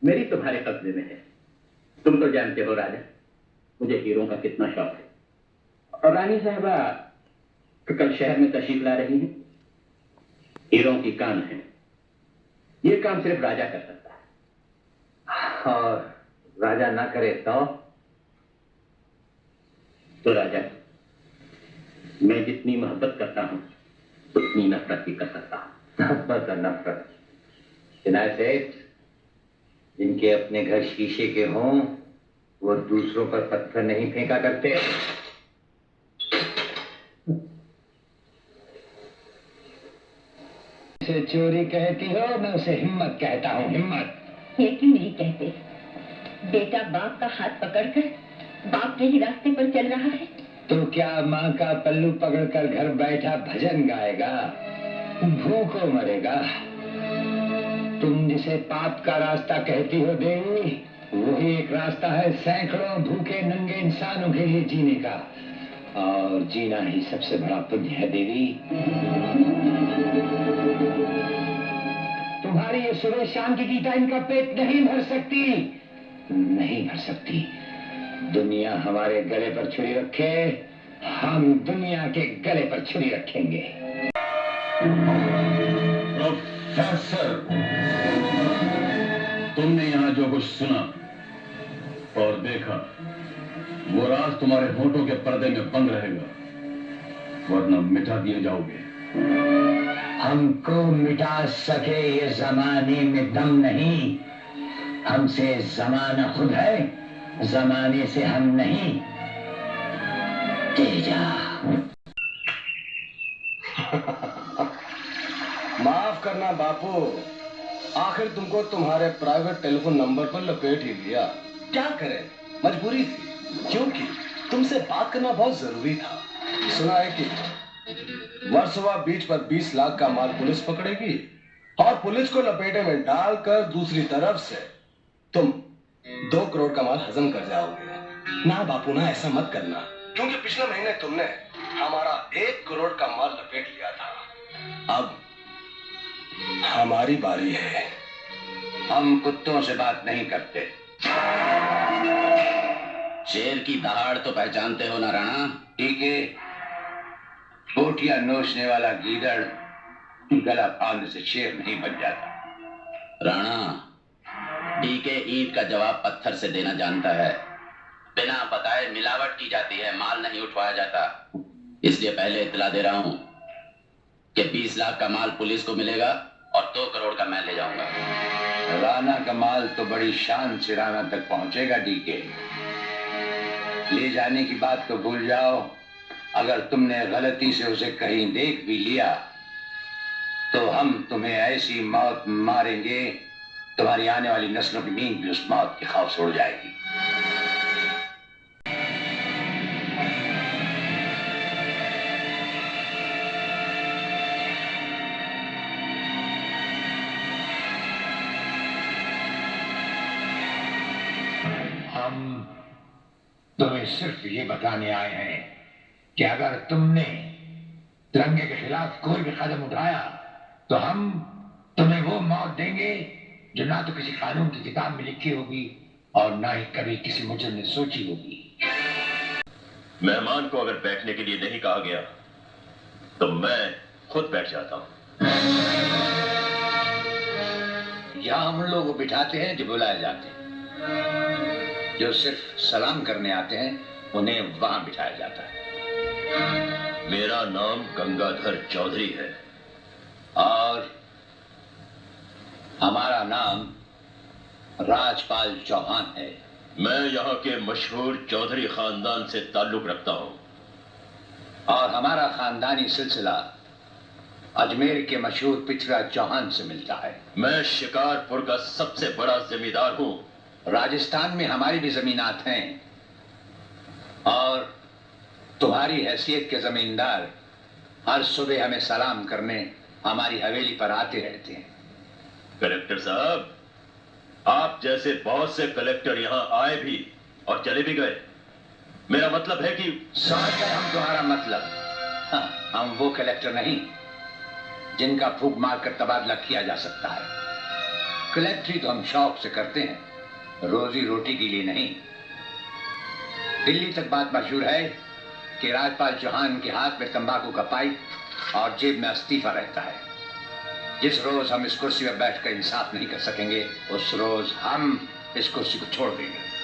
मेरी तुम्हारे कब्जे में है। तुम तो जानते हो राजा, मुझे हीरों का कितना शौक है। और रानी साहबा कल शहर में तशरीफ ला रही हैं। हीरों की कान है, ये काम सिर्फ राजा कर सकता है। और राजा ना करे तो राजा, मैं जितनी मोहब्बत करता हूं उतनी नफरत भी कर सकता हूं। मोहब्बत और नफरत, चिनाय सेठ, जिनके अपने घर शीशे के हों वो दूसरों पर पत्थर नहीं फेंका करते। इसे चोरी कहती हो, मैं उसे हिम्मत कहता हूँ, हिम्मत। ये क्यों नहीं कहते? बेटा बाप का हाथ पकड़कर बाप के ही रास्ते पर चल रहा है। तो क्या माँ का पल्लू पकड़कर घर बैठा भजन गाएगा, भूखों मरेगा? तुम जिसे पाप का रास्ता कहती हो देवी, वही एक रास्ता है सैकड़ों भूखे नंगे इंसानों के लिए जीने का, और जीना ही सबसे बड़ा पुण्य है देवी। तुम्हारी ये सुबह शाम की गीता इनका पेट नहीं भर सकती, नहीं भर सकती। दुनिया हमारे गले पर छुरी रखे, हम दुनिया के गले पर छुरी रखेंगे। प्रोफेसर, तुमने यहाँ जो कुछ सुना और देखा वो राज तुम्हारे होठों के पर्दे में बंद रहेगा, वरना मिटा दिए जाओगे। हमको मिटा सके ये जमाने में दम नहीं, हमसे जमाना खुद है, जमाने से हम नहीं। तेजा। माफ करना बापू, आखिर तुमको तुम्हारे प्राइवेट टेलीफोन नंबर पर लपेट ही लिया। क्या करें, मजबूरी थी, क्योंकि तुमसे बात करना बहुत जरूरी था। सुना है कि वर्सोवा बीच पर 20 लाख का माल पुलिस पकड़ेगी और पुलिस को लपेटे में डालकर दूसरी तरफ से तुम 2 करोड़ का माल हजम कर जाओगे। ना बापू ना, ऐसा मत करना, क्योंकि पिछले महीने तुमने हमारा 1 करोड़ का माल लपेट लिया था। अब हमारी बारी है। हम कुत्तों से बात नहीं करते। शेर की दहाड़ तो पहचानते हो ना राणा? ठीक है, बोटियां नोचने वाला गीदड़ गला फाड़ने से शेर नहीं बन जाता। राणा, डीके ईंट का जवाब पत्थर से देना जानता है। बिना बताए मिलावट की जाती है, माल नहीं उठवाया जाता। इसलिए पहले इत्तला दे रहा हूं कि 20 लाख का माल पुलिस को मिलेगा और 2 करोड़ का मैं ले जाऊंगा। राणा का माल तो बड़ी शान से राणा तक पहुंचेगा डीके। ले जाने की बात तो भूल जाओ। अगर तुमने गलती से उसे कहीं देख भी लिया तो हम तुम्हें ऐसी मौत मारेंगे, तुम्हारी आने वाली नस्लों की नींद भी उस मौत के खौफ से उड़ जाएगी। हम तुम्हें सिर्फ ये बताने आए हैं कि अगर तुमने तिरंगे के खिलाफ कोई भी कदम उठाया तो हम तुम्हें वो मौत देंगे जो ना तो किसी कानून की किताब में लिखी होगी और ना ही कभी किसी मुजरिम ने सोची होगी। मेहमान को अगर बैठने के लिए नहीं कहा गया तो मैं खुद बैठ जाता हूं। यहाँ हम लोग को बिठाते हैं जो बुलाए जाते हैं, जो सिर्फ सलाम करने आते हैं उन्हें वहां बिठाया जाता है। मेरा नाम गंगाधर चौधरी है और हमारा नाम राजपाल चौहान है। मैं यहाँ के मशहूर चौधरी खानदान से ताल्लुक रखता हूँ और हमारा खानदानी सिलसिला अजमेर के मशहूर पृथ्वीराज चौहान से मिलता है। मैं शिकारपुर का सबसे बड़ा जमींदार हूँ। राजस्थान में हमारी भी जमीनात हैं और तुम्हारी हैसियत के जमींदार हर सुबह हमें सलाम करने हमारी हवेली पर आते रहते हैं। कलेक्टर साहब, आप जैसे बहुत से कलेक्टर यहाँ आए भी और चले भी गए। मेरा मतलब है कि समझ गए हम तुम्हारा मतलब। हाँ, हम वो कलेक्टर नहीं जिनका फूंक मारकर तबादला किया जा सकता है। कलेक्टरी तो हम शौक से करते हैं, रोजी रोटी के लिए नहीं। दिल्ली तक बात मशहूर है कि राजपाल चौहान के हाथ में तंबाकू का पाइप और जेब में इस्तीफा रहता है। जिस रोज हम इस कुर्सी पर बैठकर इंसाफ नहीं कर सकेंगे, उस रोज हम इस कुर्सी को छोड़ देंगे।